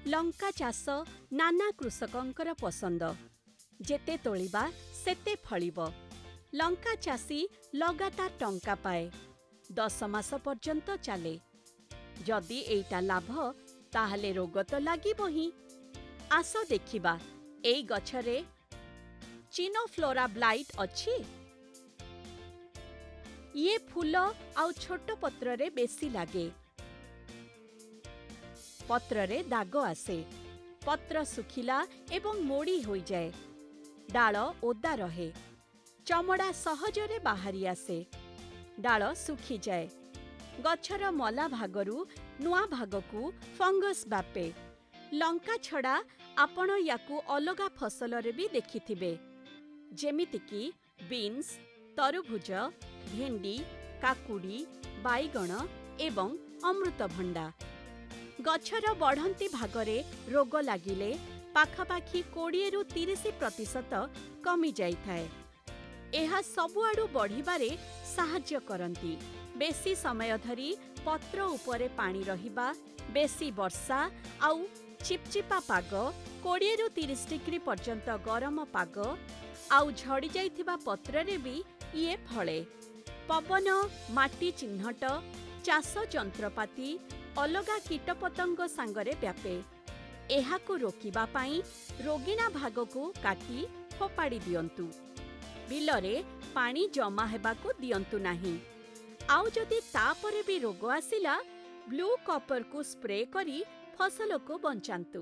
लंका चाष नाना कृषकंकर पसंद। जेते तोलिबा सेते फलिब। लंका चाषी लगातार टंका पाए। 10 मास पर्यंत चाले। जदि एइटा लाभ ताहले रोग तो लागिबो ही। आस देखिबा एई गछरे चिनोफ्लोरा ब्लाइट अछि। ये फूल आउ छोट पत्र रे बेसी लागे। पत्र रे दाग आसे। पत्र सुखिला एवं मोड़ी होई जाए। डाल ओदा रहे। चमड़ा सहजरे बाहरी आसे। डाल सुखी जाए। गछर मला भागरू नुआ भागकू फंगस बापे। लंका छड़ा आपण याकू अलगा फसल रे भी देखिथिबे। जेमितिकी बीन्स, तरभुज, भेंडी, काकुड़ी, बाइगण एवं अमृतभंडा। गछर बढ़ंती भागरे रोग लागिले पाखापाखी 20 ରୁ 30% कमी जाइथाए। एहा सबुआडू बढ़िबारे साहाय्य करंती। बेसी समय धरी पत्र उपरे पानी रहिबा, बेसी वर्षा आउ चिपचिपा पाग, 20 ରୁ 30 डिग्री पर्यंत गरम पाग आउ झड़ी जाइथिबा पत्ररे भी ये फळे। पवन, माटी चिन्हट, चाष जंत्रपाती अलगा कीटपतंग सांगरे व्यापे। एहाकू रोकिबा पाई रोगिणा भागकू काटी फोपाड़ी दियंतु। बिलरे पानी जमा हेबाकू दियंतु नाही। आउ जदि तापरे भी रोग आसिला, ब्लू कॉपर को स्प्रे करी फसल को बंचांतु।